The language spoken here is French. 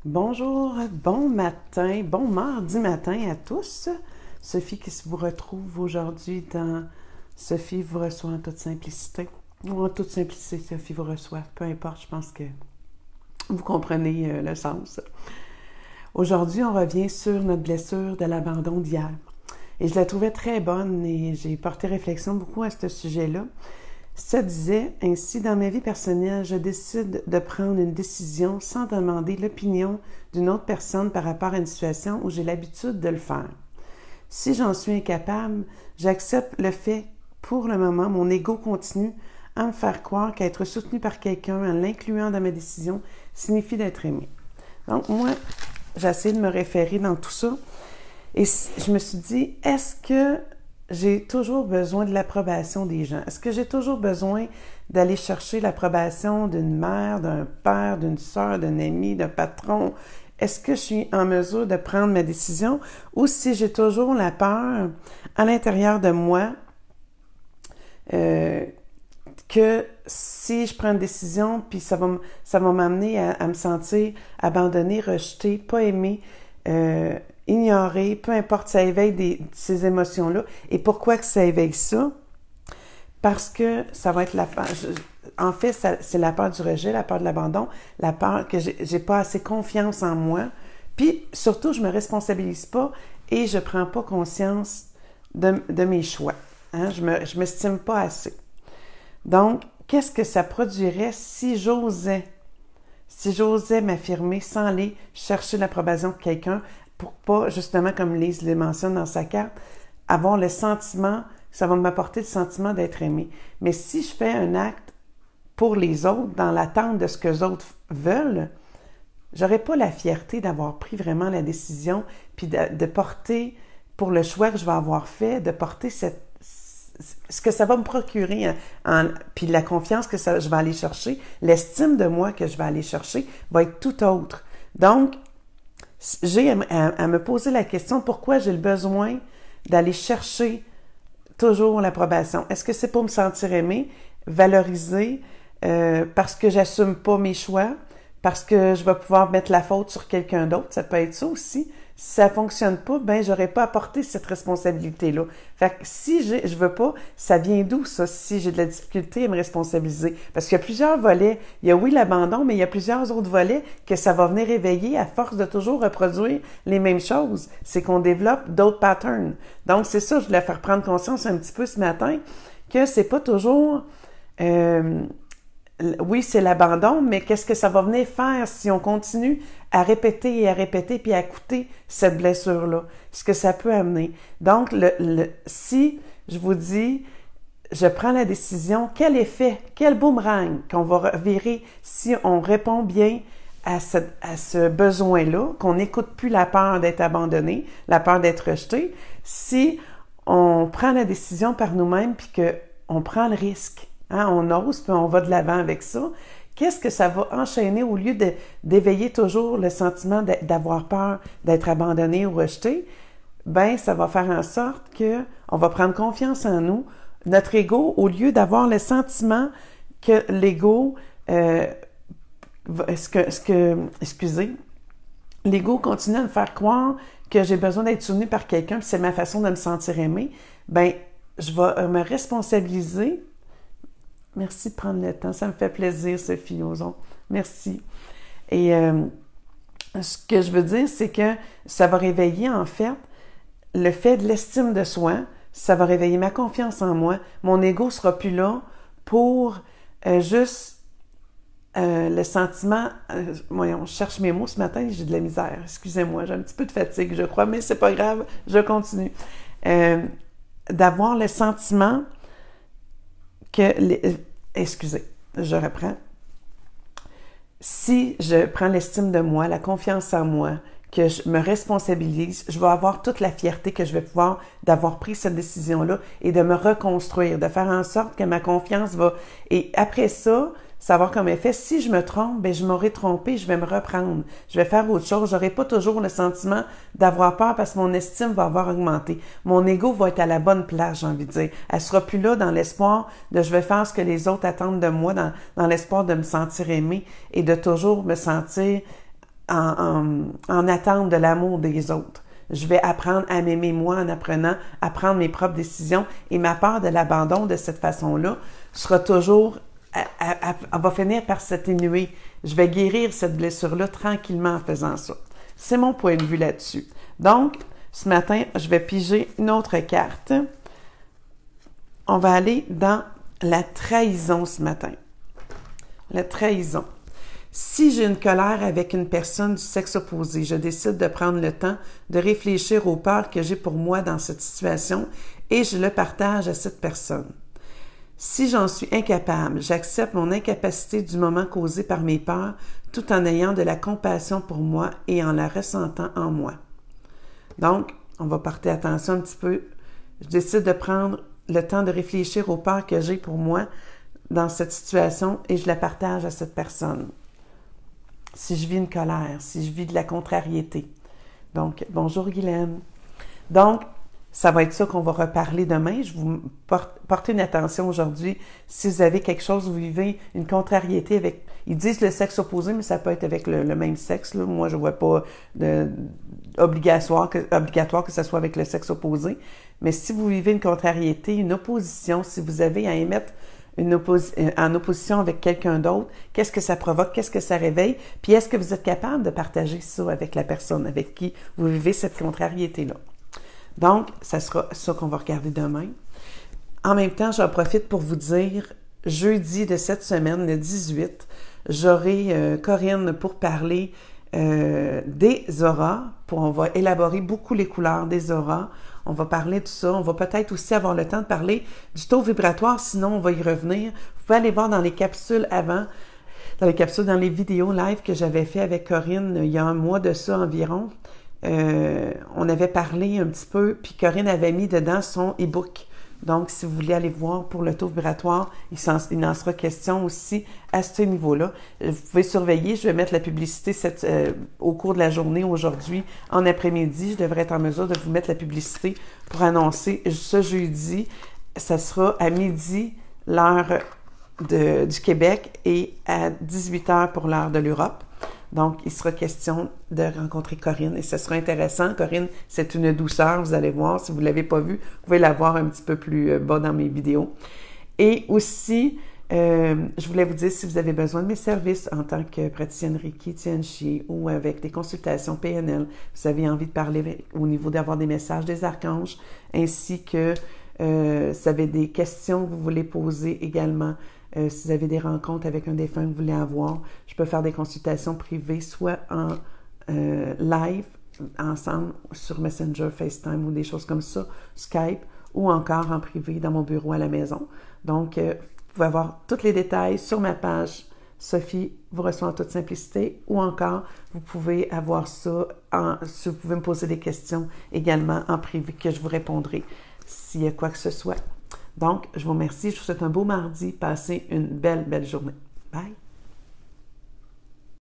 Bonjour, bon matin, bon mardi matin à tous. Sophie qui vous retrouve aujourd'hui dans Sophie vous reçoit en toute simplicité. Ou en toute simplicité, Sophie vous reçoit. Peu importe, je pense que vous comprenez le sens. Aujourd'hui, on revient sur notre blessure de l'abandon d'hier. Et je la trouvais très bonne et j'ai porté réflexion beaucoup à ce sujet-là. Ça disait, ainsi, dans ma vie personnelle, je décide de prendre une décision sans demander l'opinion d'une autre personne par rapport à une situation où j'ai l'habitude de le faire. Si j'en suis incapable, j'accepte le fait, pour le moment, mon ego continue à me faire croire qu'être soutenu par quelqu'un en l'incluant dans ma décision signifie d'être aimé. Donc, moi, j'ai essayé de me référer dans tout ça et je me suis dit, est-ce que j'ai toujours besoin de l'approbation des gens? Est-ce que j'ai toujours besoin d'aller chercher l'approbation d'une mère, d'un père, d'une sœur, d'un ami, d'un patron? Est-ce que je suis en mesure de prendre ma décision? Ou si j'ai toujours la peur à l'intérieur de moi que si je prends une décision, puis ça va m'amener à me sentir abandonnée, rejetée, pas aimée, ignorer, peu importe, ça éveille ces émotions-là. Et pourquoi que ça éveille ça? Parce que ça va être la peur. En fait, c'est la peur du rejet, la peur de l'abandon, la peur que j'ai pas assez confiance en moi. Puis, surtout, je me responsabilise pas et je prends pas conscience de mes choix. Hein? Je m'estime pas assez. Donc, qu'est-ce que ça produirait si j'osais m'affirmer sans aller chercher l'approbation de quelqu'un pour pas, justement, comme Lise le mentionne dans sa carte, avoir le sentiment, ça va m'apporter le sentiment d'être aimé. Mais si je fais un acte pour les autres, dans l'attente de ce que les autres veulent, j'aurais pas la fierté d'avoir pris vraiment la décision, puis de porter, pour le choix que je vais avoir fait, de porter ce que ça va me procurer, puis la confiance que je vais aller chercher, l'estime de moi que je vais aller chercher va être tout autre. Donc, j'ai à me poser la question pourquoi j'ai le besoin d'aller chercher toujours l'approbation. Est-ce que c'est pour me sentir aimée, valorisée, parce que j'assume pas mes choix, parce que je vais pouvoir mettre la faute sur quelqu'un d'autre? Ça peut être ça aussi. Si ça fonctionne pas, ben j'aurais pas apporté cette responsabilité-là. Fait que si je veux pas, ça vient d'où ça, si j'ai de la difficulté à me responsabiliser? Parce qu'il y a plusieurs volets. Il y a oui l'abandon, mais il y a plusieurs autres volets que ça va venir éveiller à force de toujours reproduire les mêmes choses. C'est qu'on développe d'autres patterns. Donc c'est ça, je voulais faire prendre conscience un petit peu ce matin, que c'est pas toujours... oui, c'est l'abandon, mais qu'est-ce que ça va venir faire si on continue à répéter et à répéter puis à écouter cette blessure-là? Ce que ça peut amener. Donc, si je vous dis, je prends la décision, quel effet, quel boomerang qu'on va virer si on répond bien à ce besoin-là, qu'on n'écoute plus la peur d'être abandonné, la peur d'être rejeté, si on prend la décision par nous-mêmes puis qu'on prend le risque. Hein, on ose, puis on va de l'avant avec ça. Qu'est-ce que ça va enchaîner au lieu d'éveiller toujours le sentiment d'avoir peur d'être abandonné ou rejeté? Ben, ça va faire en sorte que on va prendre confiance en nous. Notre ego, au lieu d'avoir le sentiment que l'ego, excusez, l'ego continue à me faire croire que j'ai besoin d'être soutenu par quelqu'un, puis c'est ma façon de me sentir aimé. Ben, je vais me responsabiliser. Merci de prendre le temps. Ça me fait plaisir, Sophie Ozon. Merci. Et ce que je veux dire, c'est que ça va réveiller, en fait, le fait de l'estime de soi. Ça va réveiller ma confiance en moi. Mon ego sera plus là pour juste le sentiment... voyons, je cherche mes mots ce matin, j'ai de la misère. Excusez-moi, j'ai un petit peu de fatigue, je crois, mais c'est pas grave, je continue. D'avoir le sentiment... excusez, je reprends. Si je prends l'estime de moi, la confiance en moi, que je me responsabilise, je vais avoir toute la fierté que je vais pouvoir d'avoir pris cette décision-là et de me reconstruire, de faire en sorte que ma confiance va... Et après ça, ça va avoir comme effet, si je me trompe, ben je m'aurai trompé, je vais me reprendre. Je vais faire autre chose. J'aurai pas toujours le sentiment d'avoir peur parce que mon estime va avoir augmenté. Mon ego va être à la bonne place, j'ai envie de dire. Elle sera plus là dans l'espoir de je vais faire ce que les autres attendent de moi, dans l'espoir de me sentir aimée et de toujours me sentir en attente de l'amour des autres. Je vais apprendre à m'aimer moi en apprenant à prendre mes propres décisions et ma peur de l'abandon de cette façon-là sera toujours, elle va finir par s'atténuer. Je vais guérir cette blessure-là tranquillement en faisant ça. C'est mon point de vue là-dessus. Donc, ce matin, je vais piger une autre carte. On va aller dans la trahison ce matin. La trahison. Si j'ai une colère avec une personne du sexe opposé, je décide de prendre le temps de réfléchir aux peurs que j'ai pour moi dans cette situation et je le partage à cette personne. Si j'en suis incapable, j'accepte mon incapacité du moment causé par mes peurs tout en ayant de la compassion pour moi et en la ressentant en moi. Donc, on va porter attention un petit peu. Je décide de prendre le temps de réfléchir aux peurs que j'ai pour moi dans cette situation et je la partage à cette personne. Si je vis une colère, si je vis de la contrariété. Donc, bonjour Guylaine. Donc, ça va être ça qu'on va reparler demain. Je vous porter une attention aujourd'hui. Si vous avez quelque chose, vous vivez une contrariété avec... Ils disent le sexe opposé, mais ça peut être avec le même sexe. Là. Moi, je ne vois pas obligatoire que ce soit avec le sexe opposé. Mais si vous vivez une contrariété, une opposition, si vous avez à émettre en opposition avec quelqu'un d'autre, qu'est-ce que ça provoque, qu'est-ce que ça réveille, puis est-ce que vous êtes capable de partager ça avec la personne avec qui vous vivez cette contrariété-là. Donc, ça sera ça qu'on va regarder demain. En même temps, j'en profite pour vous dire, jeudi de cette semaine, le 18, j'aurai Corinne pour parler des auras. On va élaborer beaucoup les couleurs des auras. On va parler de ça. On va peut-être aussi avoir le temps de parler du taux vibratoire, sinon on va y revenir. Vous pouvez aller voir dans les capsules avant, dans les vidéos live que j'avais fait avec Corinne il y a un mois de ça environ. On avait parlé un petit peu, puis Corinne avait mis dedans son e-book. Donc, si vous voulez aller voir pour le taux vibratoire, il en sera question aussi à ce niveau-là. Vous pouvez surveiller, je vais mettre la publicité au cours de la journée aujourd'hui, en après-midi. Je devrais être en mesure de vous mettre la publicité pour annoncer ce jeudi. Ça sera à midi, l'heure du Québec, et à 18h pour l'heure de l'Europe. Donc, il sera question de rencontrer Corinne et ce sera intéressant. Corinne, c'est une douceur, vous allez voir. Si vous ne l'avez pas vue, vous pouvez la voir un petit peu plus bas dans mes vidéos. Et aussi, je voulais vous dire, si vous avez besoin de mes services en tant que praticienne Reiki, Tianchi ou avec des consultations PNL, vous avez envie de parler au niveau d'avoir des messages des archanges, ainsi que si vous avez des questions que vous voulez poser également, si vous avez des rencontres avec un défunt que vous voulez avoir, je peux faire des consultations privées, soit en live, ensemble, sur Messenger, FaceTime ou des choses comme ça, Skype, ou encore en privé dans mon bureau à la maison. Donc, vous pouvez avoir tous les détails sur ma page Sophie vous reçoit en toute simplicité, ou encore, vous pouvez avoir ça, vous pouvez me poser des questions également en privé que je vous répondrai s'il y a quoi que ce soit. Donc, je vous remercie. Je vous souhaite un beau mardi. Passez une belle journée. Bye!